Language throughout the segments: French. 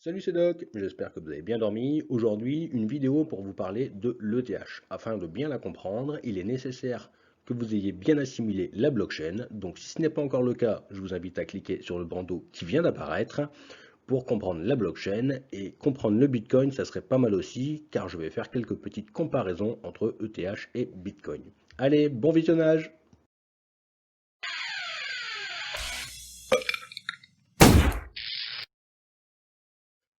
Salut, c'est Doc, j'espère que vous avez bien dormi. Aujourd'hui, une vidéo pour vous parler de l'ETH. Afin de bien la comprendre, il est nécessaire que vous ayez bien assimilé la blockchain. Donc si ce n'est pas encore le cas, je vous invite à cliquer sur le bandeau qui vient d'apparaître pour comprendre la blockchain et comprendre le Bitcoin, ça serait pas mal aussi car je vais faire quelques petites comparaisons entre ETH et Bitcoin. Allez, bon visionnage!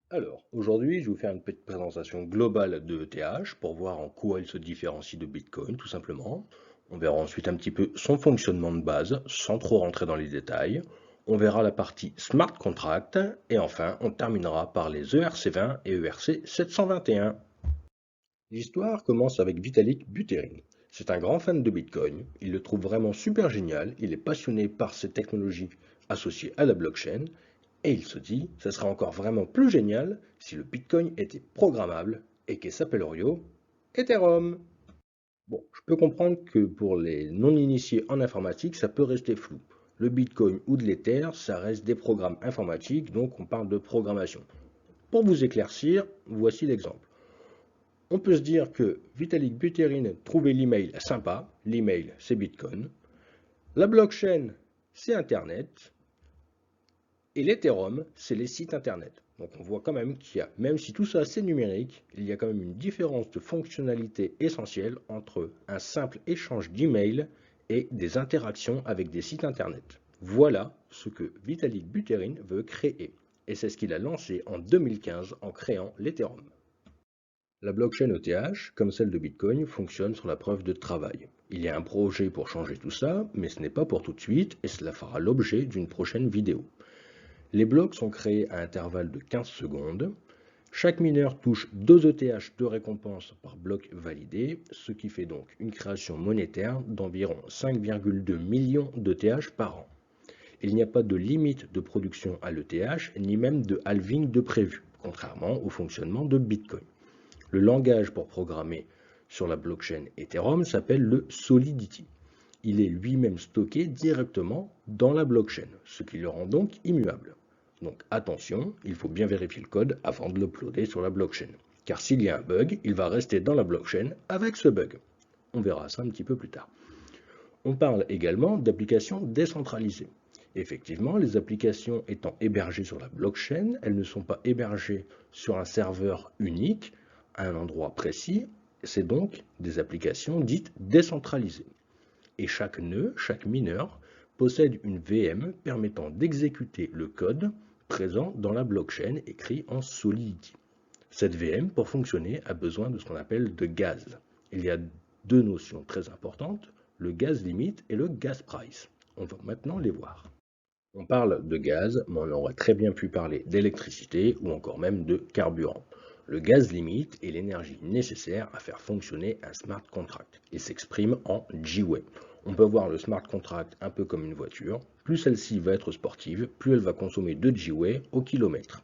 Alors, aujourd'hui, je vais vous faire une petite présentation globale de ETH pour voir en quoi il se différencie de Bitcoin, tout simplement. On verra ensuite un petit peu son fonctionnement de base, sans trop rentrer dans les détails. On verra la partie Smart Contract, et enfin, on terminera par les ERC20 et ERC721. L'histoire commence avec Vitalik Buterin. C'est un grand fan de Bitcoin, il le trouve vraiment super génial, il est passionné par ces technologies associées à la blockchain, et il se dit, ça serait encore vraiment plus génial si le Bitcoin était programmable et qu'il s'appellerait Ethereum. Bon, je peux comprendre que pour les non-initiés en informatique, ça peut rester flou. Le Bitcoin ou de l'Ether, ça reste des programmes informatiques, donc on parle de programmation. Pour vous éclaircir, voici l'exemple. On peut se dire que Vitalik Buterin trouvait l'email sympa, l'email c'est Bitcoin, la blockchain c'est Internet, et l'Ethereum, c'est les sites internet. Donc on voit quand même qu'il y a, même si tout ça c'est numérique, il y a quand même une différence de fonctionnalité essentielle entre un simple échange d'emails et des interactions avec des sites internet. Voilà ce que Vitalik Buterin veut créer. Et c'est ce qu'il a lancé en 2015 en créant l'Ethereum. La blockchain ETH, comme celle de Bitcoin, fonctionne sur la preuve de travail. Il y a un projet pour changer tout ça, mais ce n'est pas pour tout de suite et cela fera l'objet d'une prochaine vidéo. Les blocs sont créés à intervalles de 15 secondes. Chaque mineur touche 2 ETH de récompense par bloc validé, ce qui fait donc une création monétaire d'environ 5,2 millions d'ETH par an. Il n'y a pas de limite de production à l'ETH, ni même de halving de prévu, contrairement au fonctionnement de Bitcoin. Le langage pour programmer sur la blockchain Ethereum s'appelle le Solidity. Il est lui-même stocké directement dans la blockchain, ce qui le rend donc immuable. Donc attention, il faut bien vérifier le code avant de l'uploader sur la blockchain. Car s'il y a un bug, il va rester dans la blockchain avec ce bug. On verra ça un petit peu plus tard. On parle également d'applications décentralisées. Effectivement, les applications étant hébergées sur la blockchain, elles ne sont pas hébergées sur un serveur unique, à un endroit précis. C'est donc des applications dites décentralisées. Et chaque nœud, chaque mineur, possède une VM permettant d'exécuter le code présent dans la blockchain écrit en Solidity. Cette VM, pour fonctionner, a besoin de ce qu'on appelle de gaz. Il y a deux notions très importantes, le gaz limite et le gas price. On va maintenant les voir. On parle de gaz, mais on aurait très bien pu parler d'électricité ou encore même de carburant. Le gaz limite est l'énergie nécessaire à faire fonctionner un smart contract et s'exprime en Gwei. On peut voir le smart contract un peu comme une voiture. Plus celle-ci va être sportive, plus elle va consommer de Gwei au kilomètre.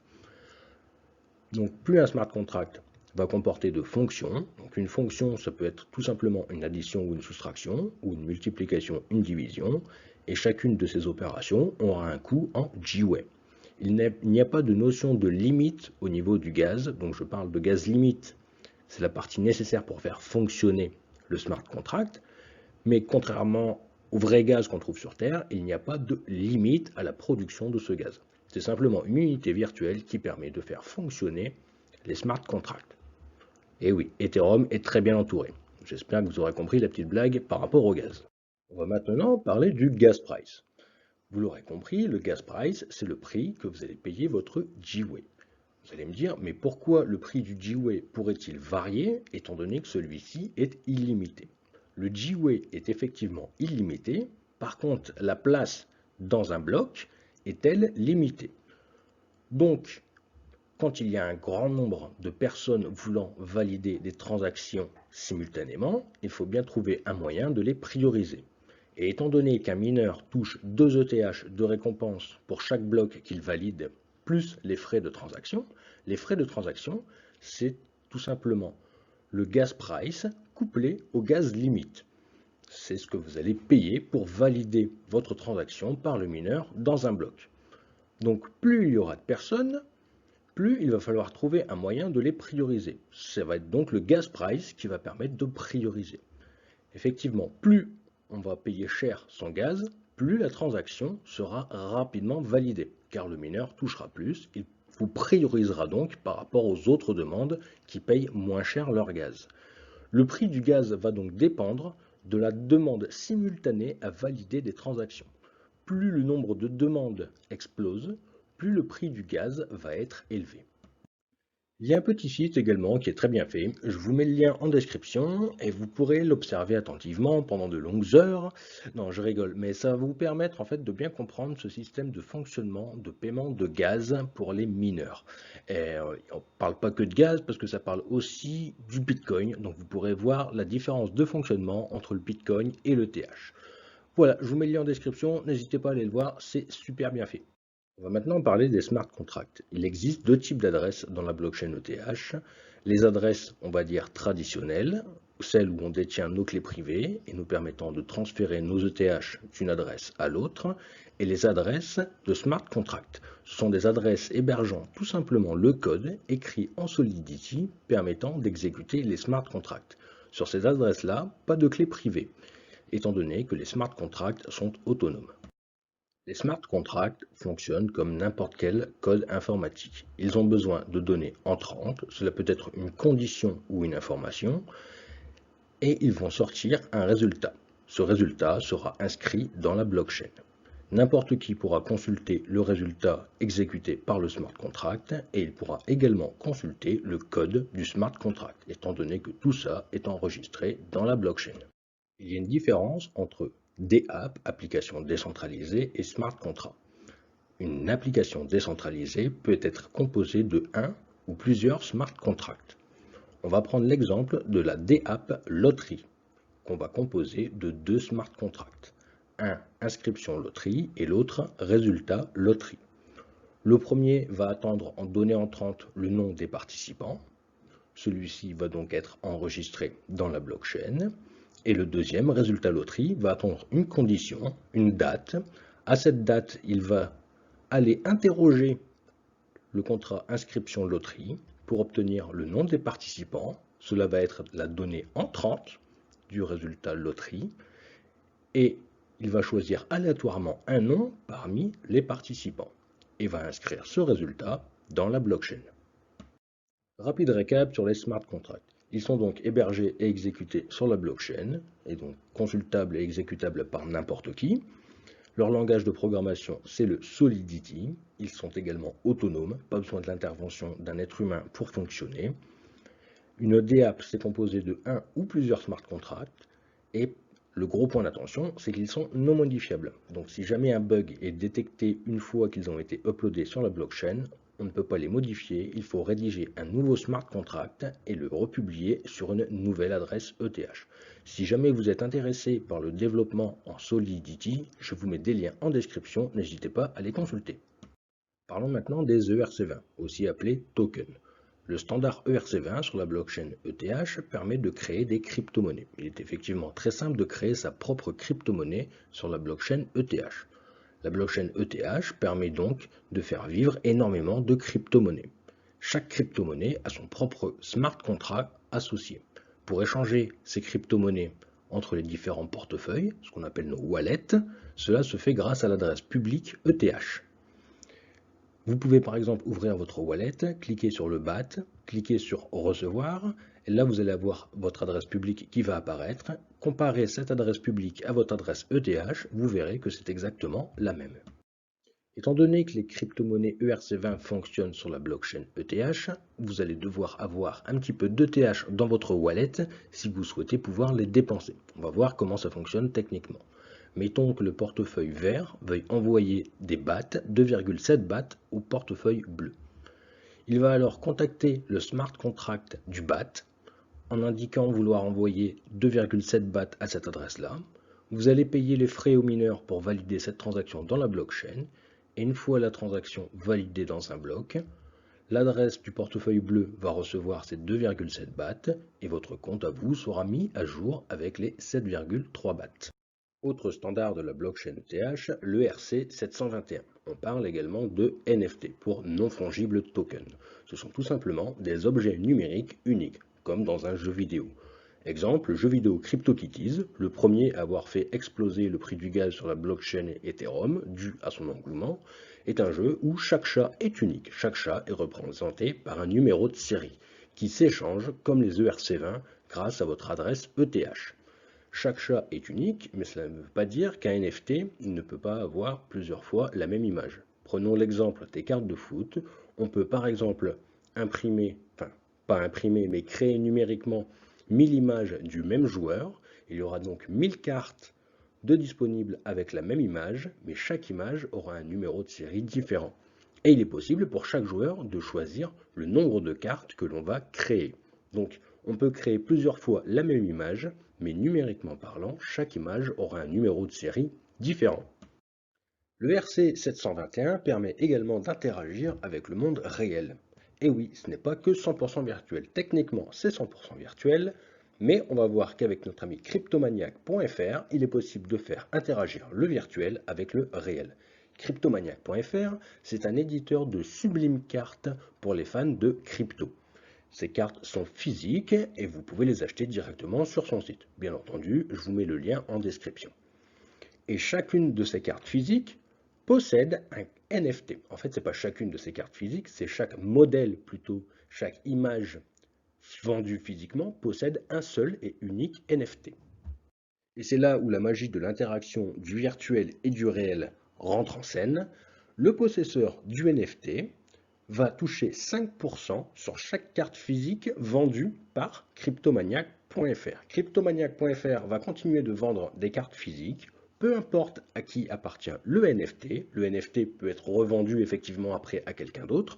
Donc plus un smart contract va comporter de fonctions. Donc une fonction, ça peut être tout simplement une addition ou une soustraction, ou une multiplication, une division, et chacune de ces opérations aura un coût en Gwei. Il n'y a pas de notion de limite au niveau du gaz, donc je parle de gaz limite, c'est la partie nécessaire pour faire fonctionner le smart contract, mais contrairement au vrai gaz qu'on trouve sur Terre, il n'y a pas de limite à la production de ce gaz. C'est simplement une unité virtuelle qui permet de faire fonctionner les smart contracts. Et oui, Ethereum est très bien entouré. J'espère que vous aurez compris la petite blague par rapport au gaz. On va maintenant parler du gas price. Vous l'aurez compris, le gas price, c'est le prix que vous allez payer votre Gwei. Vous allez me dire, mais pourquoi le prix du Gwei pourrait-il varier étant donné que celui-ci est illimité? Le Gwei est effectivement illimité, par contre la place dans un bloc est-elle limitée? Donc, quand il y a un grand nombre de personnes voulant valider des transactions simultanément, il faut bien trouver un moyen de les prioriser. Et étant donné qu'un mineur touche 2 ETH de récompense pour chaque bloc qu'il valide, plus les frais de transaction, c'est tout simplement le gas price couplé au gaz limite. C'est ce que vous allez payer pour valider votre transaction par le mineur dans un bloc. Donc plus il y aura de personnes, plus il va falloir trouver un moyen de les prioriser. Ça va être donc le gas price qui va permettre de prioriser. Effectivement, plus on va payer cher son gaz, plus la transaction sera rapidement validée, car le mineur touchera plus, il vous priorisera donc par rapport aux autres demandes qui payent moins cher leur gaz. Le prix du gaz va donc dépendre de la demande simultanée à valider des transactions. Plus le nombre de demandes explose, plus le prix du gaz va être élevé. Il y a un petit site également qui est très bien fait. Je vous mets le lien en description et vous pourrez l'observer attentivement pendant de longues heures. Non, je rigole, mais ça va vous permettre en fait de bien comprendre ce système de fonctionnement de paiement de gaz pour les mineurs. Et on ne parle pas que de gaz parce que ça parle aussi du Bitcoin. Donc vous pourrez voir la différence de fonctionnement entre le Bitcoin et le TH. Voilà, je vous mets le lien en description. N'hésitez pas à aller le voir, c'est super bien fait. On va maintenant parler des smart contracts. Il existe deux types d'adresses dans la blockchain ETH. Les adresses, on va dire, traditionnelles, celles où on détient nos clés privées et nous permettant de transférer nos ETH d'une adresse à l'autre, et les adresses de smart contracts. Ce sont des adresses hébergeant tout simplement le code écrit en Solidity permettant d'exécuter les smart contracts. Sur ces adresses-là, pas de clés privées, étant donné que les smart contracts sont autonomes. Les smart contracts fonctionnent comme n'importe quel code informatique. Ils ont besoin de données entrantes, cela peut être une condition ou une information, et ils vont sortir un résultat. Ce résultat sera inscrit dans la blockchain. N'importe qui pourra consulter le résultat exécuté par le smart contract et il pourra également consulter le code du smart contract, étant donné que tout ça est enregistré dans la blockchain. Il y a une différence entre DApp, application décentralisée, et smart contract. Une application décentralisée peut être composée de un ou plusieurs smart contracts. On va prendre l'exemple de la DApp loterie, qu'on va composer de deux smart contracts. Un inscription loterie et l'autre résultat loterie. Le premier va attendre en données entrantes le nom des participants. Celui-ci va donc être enregistré dans la blockchain. Et le deuxième, résultat loterie, va attendre une condition, une date. À cette date, il va aller interroger le contrat inscription loterie pour obtenir le nom des participants. Cela va être la donnée entrante du résultat loterie. Et il va choisir aléatoirement un nom parmi les participants et va inscrire ce résultat dans la blockchain. Rapide récap sur les smart contracts. Ils sont donc hébergés et exécutés sur la blockchain, et donc consultables et exécutables par n'importe qui. Leur langage de programmation, c'est le Solidity. Ils sont également autonomes, pas besoin de l'intervention d'un être humain pour fonctionner. Une DApp, c'est composé de un ou plusieurs smart contracts, et le gros point d'attention, c'est qu'ils sont non modifiables. Donc si jamais un bug est détecté une fois qu'ils ont été uploadés sur la blockchain, on ne peut pas les modifier, il faut rédiger un nouveau smart contract et le republier sur une nouvelle adresse ETH. Si jamais vous êtes intéressé par le développement en Solidity, je vous mets des liens en description, n'hésitez pas à les consulter. Parlons maintenant des ERC20, aussi appelés tokens. Le standard ERC20 sur la blockchain ETH permet de créer des crypto-monnaies. Il est effectivement très simple de créer sa propre crypto-monnaie sur la blockchain ETH. La blockchain ETH permet donc de faire vivre énormément de crypto-monnaies. Chaque crypto-monnaie a son propre smart contract associé. Pour échanger ces crypto-monnaies entre les différents portefeuilles, ce qu'on appelle nos wallets, cela se fait grâce à l'adresse publique ETH. Vous pouvez par exemple ouvrir votre wallet, cliquer sur le BAT, cliquer sur recevoir, et là vous allez avoir votre adresse publique qui va apparaître. Comparez cette adresse publique à votre adresse ETH, vous verrez que c'est exactement la même. Étant donné que les crypto-monnaies ERC20 fonctionnent sur la blockchain ETH, vous allez devoir avoir un petit peu d'ETH dans votre wallet si vous souhaitez pouvoir les dépenser. On va voir comment ça fonctionne techniquement. Mettons que le portefeuille vert veuille envoyer des BAT, 2,7 BAT, au portefeuille bleu. Il va alors contacter le smart contract du BAT en indiquant vouloir envoyer 2,7 BAT à cette adresse-là. Vous allez payer les frais au mineur pour valider cette transaction dans la blockchain. Et une fois la transaction validée dans un bloc, l'adresse du portefeuille bleu va recevoir ces 2,7 BAT et votre compte à vous sera mis à jour avec les 7,3 BAT. Autre standard de la blockchain ETH, le RC 721. On parle également de NFT pour non-fungible token. Ce sont tout simplement des objets numériques uniques, comme dans un jeu vidéo. Exemple, le jeu vidéo CryptoKitties, le premier à avoir fait exploser le prix du gaz sur la blockchain Ethereum, dû à son engouement, est un jeu où chaque chat est unique. Chaque chat est représenté par un numéro de série, qui s'échange comme les ERC20 grâce à votre adresse ETH. Chaque chat est unique, mais cela ne veut pas dire qu'un NFT ne peut pas avoir plusieurs fois la même image. Prenons l'exemple des cartes de foot. On peut par exemple imprimer, enfin pas imprimer, mais créer numériquement 1000 images du même joueur. Il y aura donc 1000 cartes de disponibles avec la même image, mais chaque image aura un numéro de série différent. Et il est possible pour chaque joueur de choisir le nombre de cartes que l'on va créer. Donc on peut créer plusieurs fois la même image, mais numériquement parlant, chaque image aura un numéro de série différent. Le RC 721 permet également d'interagir avec le monde réel. Et oui, ce n'est pas que 100% virtuel. Techniquement, c'est 100% virtuel, mais on va voir qu'avec notre ami cryptomaniac.fr, il est possible de faire interagir le virtuel avec le réel. Cryptomaniac.fr, c'est un éditeur de sublimes cartes pour les fans de crypto. Ces cartes sont physiques et vous pouvez les acheter directement sur son site. Bien entendu, je vous mets le lien en description. Et chacune de ces cartes physiques possède un NFT. En fait, ce n'est pas chacune de ces cartes physiques, c'est chaque modèle plutôt, chaque image vendue physiquement possède un seul et unique NFT. Et c'est là où la magie de l'interaction du virtuel et du réel rentre en scène. Le possesseur du NFT va toucher 5% sur chaque carte physique vendue par cryptomaniac.fr. Cryptomaniac.fr va continuer de vendre des cartes physiques, peu importe à qui appartient le NFT. Le NFT peut être revendu effectivement après à quelqu'un d'autre,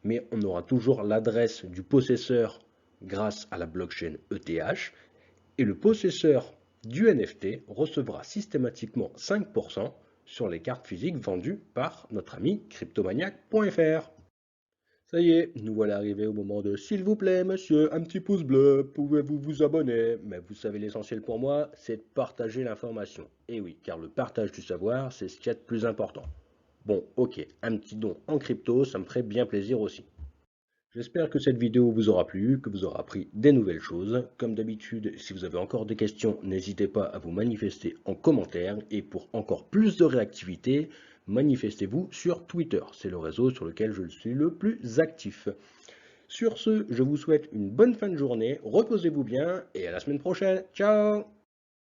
mais on aura toujours l'adresse du possesseur grâce à la blockchain ETH, et le possesseur du NFT recevra systématiquement 5% sur les cartes physiques vendues par notre ami cryptomaniac.fr. Ça y est, nous voilà arrivés au moment de s'il vous plaît, monsieur, un petit pouce bleu, pouvez-vous vous abonner? Mais vous savez, l'essentiel pour moi, c'est de partager l'information. Et oui, car le partage du savoir, c'est ce qu'il y a de plus important. Bon, ok, un petit don en crypto, ça me ferait bien plaisir aussi. J'espère que cette vidéo vous aura plu, que vous aurez appris des nouvelles choses. Comme d'habitude, si vous avez encore des questions, n'hésitez pas à vous manifester en commentaire. Et pour encore plus de réactivité, manifestez-vous sur Twitter. C'est le réseau sur lequel je suis le plus actif. Sur ce, je vous souhaite une bonne fin de journée, reposez-vous bien et à la semaine prochaine. Ciao!